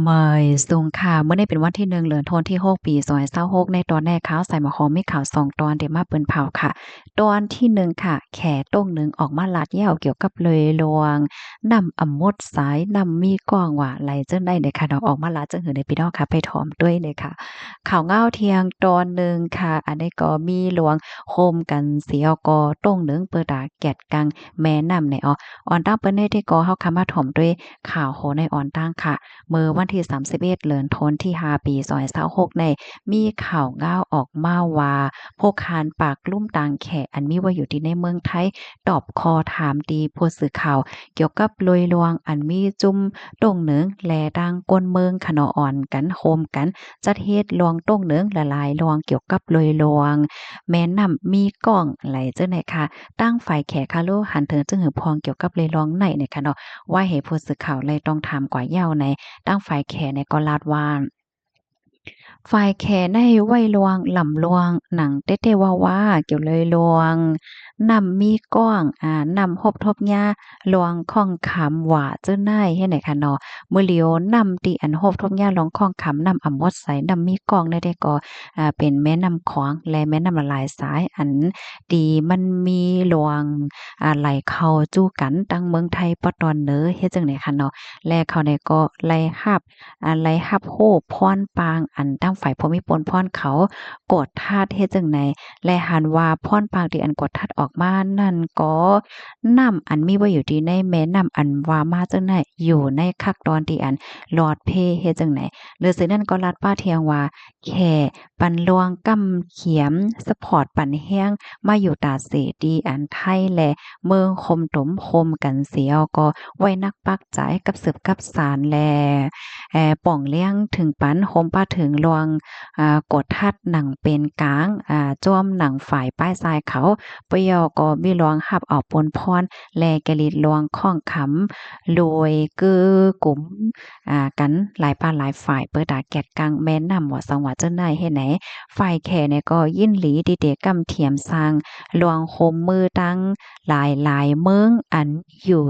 เมยสูงค่ะเมื่อได้เป็นวันที่1เดือนธันวาคมที่6ปี2026ในตอนแรกข่าวใส่หมอหอมมีข่าว2ตอนได้มาเปิ้นเผาค่ะตอนที่1ค่ะแขต้งหนึ่งออกมาลาดเหย้าเกี่ยวกับเลยลวงนำอำมดสายนำมีกว้างว่าไหลจั่งใดเนี่ยค่ะเนาะออกมาลาดจั่งหือได้พี่น้องค่ะไปถอมด้วยเลยค่ะข่าวเงาเที่ยงตอนหนึ่งค่ะอันนี้ก็มีหลวงโคมกันเสียกอต้งหนึ่งเปิดาแกดกังแม่นำในออนตั้งเปิ้นได้ที่ก็เฮาคำมาถอมด้วยข่าวโหในออนตั้งค่ะ เมื่อวันที่31เดือนธันวาคมที่5ปี2026ในมีข่าวง่าวออกมาว่าพวกคานปากลุ่มต่างแขอันมีว่าอยู่ที่ในเมืองไทยตอบคอถามดีผู้สื่อข่าวเกี่ยวกับลอยลวงอันมีจุ่มต้งเหนืองแลดังก้นเมืองขะเนาะอ่อนกันโฮมกันจัดเฮ็ดลวงต้งเหนืองละลายลวงเกี่ยวกับลอยลวงแม่นำมีกล้องไหลเจ้าไหนค่ะตั้งฝ่ายแขคาโลหันเถิงจึงหือพองเกี่ยวกับเลยลองไหนเนี่ยค่ะเนาะว่าให้ผู้สื่อข่าวเลยต้องถามกว่าเหย้าใน ตั้งฝ่ายแขในก็ลาดว่าฝ่ายแขในไว้ลวงหล่ำลวงหนังเต๊ะๆว่าๆเกี่ยวเลยลวงนำมีก้องนำฮบทบหญ้าลวงข้องขำหว่าเจ้านายเฮ็ดไหนคะเนาะมื้อเหลียวนำติอันฮบทบหญ้าลวงข้องขำนำอำมดใสนำมีก้องได้ได้ก็เป็นแม่น้ำขวางและแม่น้ำละลายสายอันดีมันมีหลวงไหลเข้าจู้กันตั้งเมืองไทยปอตอนเน้อเฮ็ดจั่งใดคะเนาะและเขาเนี่ยก็ไล่รับ อะไรฮับโฮพรปางอันตั้งฝ่ายภูมิพลพรเขากดธาตุเฮ็ดจังใดและหันว่าพรปางที่อันกดธาตุออกมานั่นก็น้ำอันมีไว้อยู่ที่ในแม่น้ำอันว่ามาจังไดอยู่ในคักตอนที่อันหลอดเพเฮ็ดจังไดหรือซื่อนั้นก็ลัดป้าเทียงว่าแค่ปันลวงกำเขียมสปอร์ตปันแห้งมาอยู่ตาเสดีอันไทยและเมืองคมตมคมกันเสียวก็ไว้นักปักใจกับสืบกับสารแล ป่องเลี้ยงถึงปันโฮมป้าถึงลวงกดทัดหนังเป็นกลางจ้วมหนังฝ่ายป้ายทรายเขาปยอก็มีลวงหับเอาปนพรแลกะลิดลวงข้องขำรวยกือกลุ่มกันหลายป้าหลายฝ่ายเปิดตาแกดกังแม่นนำว่าสังว่าเจ้านายเฮ็ดไหนฝ่ายแขเนี่ยก็ยินหลีดีเดกำเทียมสร้างลวงโคมมือตั้งหลายเมืองอันอยู่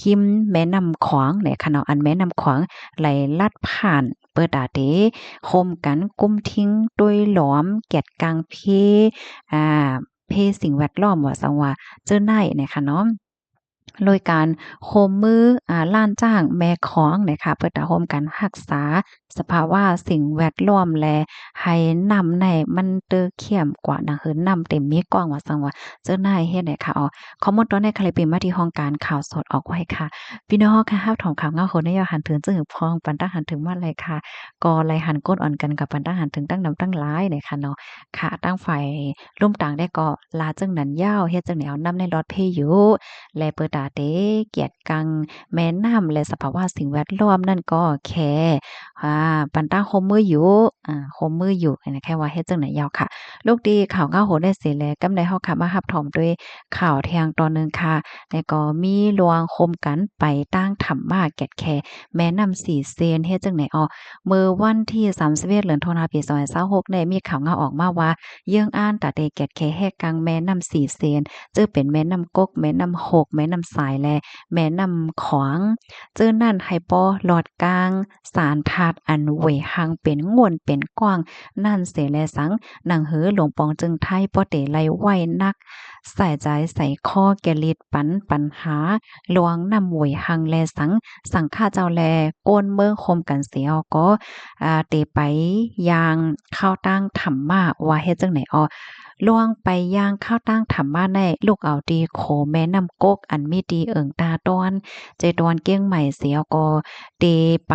หิมแม่น้ำขวางในคะเนาะอันแม่น้ำขวาง ไหลลัดผ่านเปิดอาเตโฮมกันกุ้มทิ้งด้วยหลอมแกดกลางอ่าเพสิ่งแวดล้อมว่าสังว่าเจ้านายเนี่ยค่ะเนาะ โดยการโฮมมือล้านจ้างแม่ของเนี่ยค่ะเพื่อจะร่วมกันรักษาสภาวะสิ่งแวดล้อมและให้น้ำในมันเตอเขี้ยมกว่าดังคือน้ำเต็มมีกว้างว่าซังว่าเจ้านายเฮ็ดให้ค่ะข้อมูลตอนนี้ค่ะเลยเป็นมาที่ห้องการข่าวสดออกไว้ค่ะพี่น้องค่ะรับถอมข่าวเงาคนนยอหันถึงจึงพองปันตั้งหันถึงมาเลยค่ะก็ไล่หันก้นอ่อนกันกับปันตั้งหันถึงตั้งนำตั้งหลายเนี่ยค่ะเนาะค่ะตั้งฝ่ายร่วมต่างได้ก็ลาจึงนั้นยาวเฮ็ดจังได๋เอานำในรถเพอยู่ และเปิดตาเตเกียรติกังแม่น้ำและสภาวะสิ่งแวดล้อมนั่นก็แค่ปันตั้งโฮมมืออยู่โฮมมืออยู่อันนี้แค่ว่าเฮ็ดจังไหนยาวค่ะลูกดีข่าวเงาโหได้เสียแลกำไดเฮาค่ะมารับถอมด้วยข่าวแทงตอนหนึ่งค่ะแล้วก็มีลวงคมกันไปตั้งถ้ำมาแก่ดแคแม่น้ำ4เซนเฮ็ดจังไหนเมื่อวันที่31เดือนธันวาคมปี2026ได้มีข่าวเงาออกมาว่าเยื่องอ้านตาเตแก่ดแคแหกกลางแม่น้ำ4เซน จื้อเป็นแม่น้ำกกแม่น้ำโขกแม่น้ำสายและแม่น้ำขวางจื้อนั่นให้ปอหลอดกลางสารธาตุอันเวยหังเป็นง่วนเป็นกว้างนั่นเสแลสังหนังหือหลวงปองจึงไทยป้อเตไลไว้นักใส่ใจใส่ข้อแกลิดปัญหาหลวงนำเวยหังแลสังฆาเจ้าแลโกนเมืองคมกันเสียก็เตไปยางเข้าตั้งธรรมะว่าเฮ็ดจังไหนล่วงไปย่างข้าวตั้งถำมาในลูกเอาดีโขแม่น้ำกกอันมีดีเอิงตาตอนใจตอนเกี้ยงใหม่เสียก็เตไ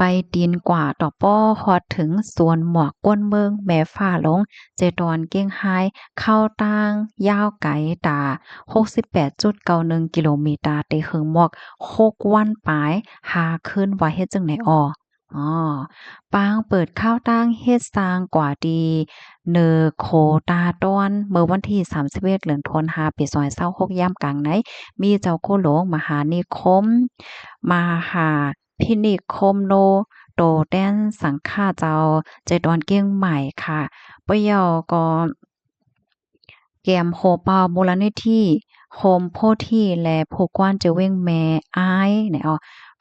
ปตีนกว่าต่อป้อฮอดถึงสวนหมวกก้นเมืองแม่ฟ้าหลงเจตอนเก้งไฮเข้าตั้งยาวไกตา68.91กิโลเมตรเตเหิงหมอก6วันปลายหาขึ้นว่าเฮ็ดจังไหนอ๋อปางเปิดข้าวตั้งเฮ็ดสร้างกว่าดีเนอโคตาต้อนเมื่อวันที่31เดือนธันวาคมปี2026ยามกลางไหนมีเจ้าโคหลวงมหานิคมมหาพินิคมโนโตแต้นสังฆาเจ้าใจดอนเกี้ยงใหม่ค่ะปะเยาก็แกมโหเปามูลนิธิโฮมโพธิ์ที่และผู้กว้านเจอเว้งแม่อ้ายเนี่ย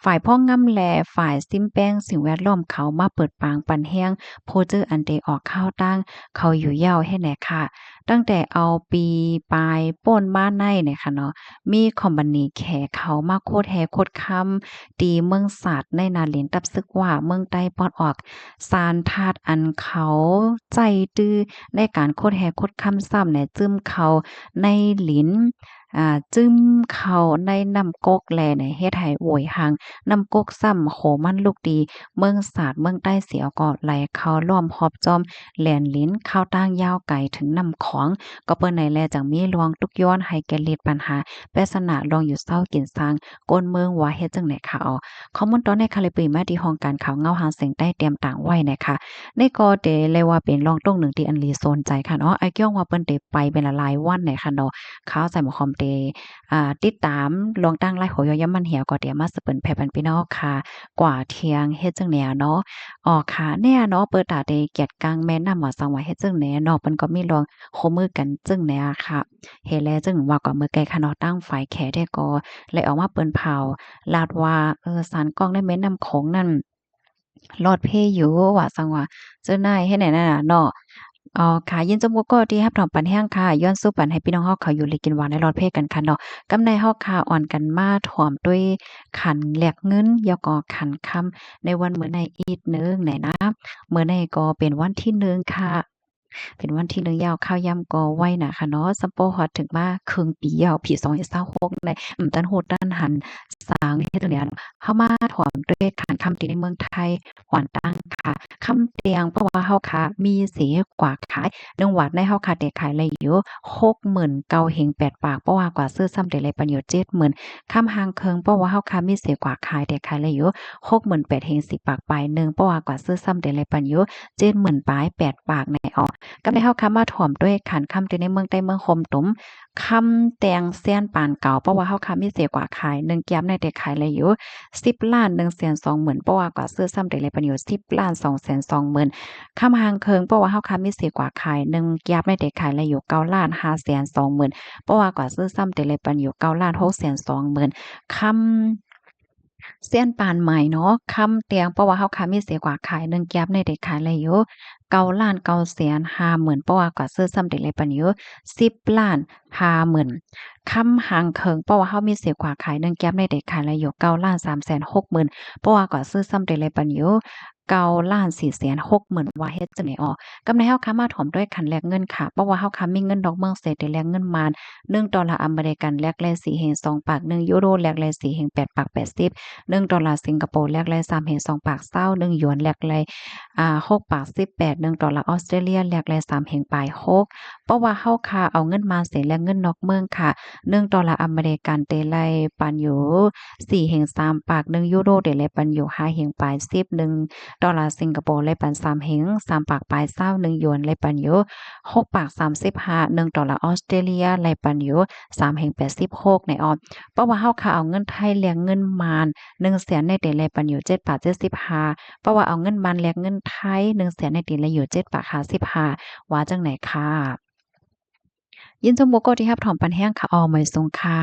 ฝ่ายพ่องำแลฝ่ายซิมแป้งสิ่งแวดล้อมเขามาเปิดปางปันแห้งโพจื้ออันเดออกข้าวตั้งเขาอยู่ยาวให้แหน่ค่ะตั้งแต่เอาปีปลายป่นมาในเนี่ยค่ะเนาะมีคอมพานีแขเขามาโคตรแฮโคตรคำตีเมืองศาสตร์ในนาหลินตับซึกว่าเมืองใต้ปอดออกซานธาตุอันเขาใจตื้อในการโคตรแฮโคตรคำซ้ำเนี่ยจึ้มเขาในหลินจึ้มเขาในน้ำกกแลเนี่ยเฮ็ดให้โวยหังน้ำกกซ้ำโหมันลูกดีเมืองศาสตร์เมืองใต้เสียวก็ไหลเข้าล้อมหอบจอมแหลนลิ้นเข้าตั้งยาวไกลถึงน้ำของก็เปิ้นไหนแลจังมีลวงทุกย้อนให้แก่ลิดปัญหาแปรสนะลองอยู่เศร้ากินสร้างก้นเมืองว่าเฮ็ดจังไหนค่ะข้อมูลตอนในคาลิปมาที่ห้องการข่าวเงาหางเสียงใต้เตรียมต่างไว้นะคะในก็เดเลยว่าเป็นรองตรงหนึ่งที่อันลีโซนใจค่ะเนาะไอ้เกี้ยงว่าเปิ้นได้ไปเป็นหลายวันไหนค่ะเนาะข่าวใส่หมอคอมเตติดตามลองตั้งไลฟ์โหยอย่ำมันเหี่ยวก็เดี๋ยวมาสเปิ้นแผ่ปันพี่น้องค่ะกว่าเที่ยงเฮ็ดจังแหนเนาะค่ะเนี่ยเนาะเปิดตาได้เกียรติกลางแม่น้ำว่าสังว่าเฮ็ดจังแหนเนาะเปิ้นก็มีลองโคมือกันจึงแหนค่ะเฮ็ดแล้วจึงว่าก็มื้อไกลค่ะเนาะตั้งฝ่ายแขได้ก็เลยออกมาเปิ้นเผาลาดว่าสารกล้องในแม่น้ำโขงนั่นรอดเพอยู่ว่าสังว่าเจ้านายเฮ็ดไหนนั่นน่ะเนาะค่ะยินจมูกก็ที่รับถอมปันแห้งค่ะย้อนสู้ปันให้พี่น้องเฮาเขาอยู่ลีกินหวานในรอดเพกันค่ะเนาะกำในเฮาค่ะอ่อนกันมาถ่อมด้วยขันแลกเงินยอก็ขันค่ำในวันมื้อในอีกหนึ่งไหนนะมื้อในก็เป็นวันที่หนึ่งค่ะเป็นวันที่1ยาวข้าวยำก็ไว้น่ะค่ะเนาะซัมโปฮอดถึงมาครึ่งปียาวปี2026ในตันโฮดตันหันสร้างเฮ็ดจั่งใดเฮามาถ่อมด้วยขันค่ำที่ในเมืองไทยอ่อนตั้งค่ะคำเตียงเพราะว่าเฮาค่ะมีสีกว่าขาย1วัดในเฮาค่ะได้ขายได้อยู่69,000เฮง8ปากเพราะว่ากว่าซื้อซ้ำได้เลยปันอยู่70,000คำหางเคิงเพราะว่าเฮาค่ะมีเสียกว่าขายได้ขายได้อยู่68,000เฮง10ปากปลายหนึ่งเพราะว่ากว่าซื้อซ้ำได้เลยปันอยู่70,000ปลาย8ปากในก็ได้เฮาคำมาถ่อมด้วยขันคำที่ในเมืองใต้เมืองคมตุมคำแตงเซียนปานเก่าเพราะว่าเฮาคำมีเสียกว่าขาย1แก้มในได้ขายเลยอยู่10,120,000เพราะว่ากว่าซื้อซ้ำได้เลยปันอยู่10,220,000คำหางเคิงเพราะว่าเฮาคำมีเสียกว่าขาย1แก้มในได้ขายเลยอยู่9,520,000เพราะว่ากว่าซื้อซ้ำได้เลยปันอยู่9,620,000คำเซียนปานใหม่เนาะคำเตียงเพราะว่าเฮาค่ะมีเสียกว่าขาย1แก๊บในได้ขายเลยอยู่9,950,000เพราะว่ากว่าซื้อซ้ำได้เลยปานอยู่10,50,000คำหางเคิงเพราะว่าเฮามีเสียกว่าขาย1แก๊บในได้ขายเลยอยู่9,360,000เพราะว่ากว่าซื้อซ้ำได้เลยปานอยู่9,460,000ว่าเฮ็ดจังได๋กำในเฮาค่ะมาถ่อมด้วยคันแลกเงินค่ะเพราะว่าเฮาค่ะมีเงินดอกเมืองเศษได้แลกเงินมาน$1อเมริกันแลกแล4เฮง2ปาก1ยูโรแลกแล4เฮง8ปาก80$1สิงคโปร์แลกแล3เฮง2ปาก20 1หยวนแลกแล6ปาก18$1ออสเตรเลียแลกแล3เฮงปลาย6เพราะว่าเฮาค่ะเอาเงินมาเสียแลกเงินนอกเมืองค่ะ$1อเมริกันเตไลปันอยู่4เฮง3ปาก1ยูโรเดไลปันอยู่5เฮงปลาย10$สิงคโปร์ไลปัน3เฮง3ปากปลาย20 1หยวนไลปันอยู่6ปาก35$1ออสเตรเลียไลปันอยู่3เฮง86ในเพราะว่าเฮาค่ะเอาเงินไทยแลกเงินมาน100,000ในเดไลปันอยู่7บาท75เพราะว่าเอาเงินมานแลกเงินไทย100,000ในเดไลอยู่7บาท55ว่าจังไหนค่ะยินจมูกก็ที่รับถอมปันแห้งค่ะไม่ทรงค่ะ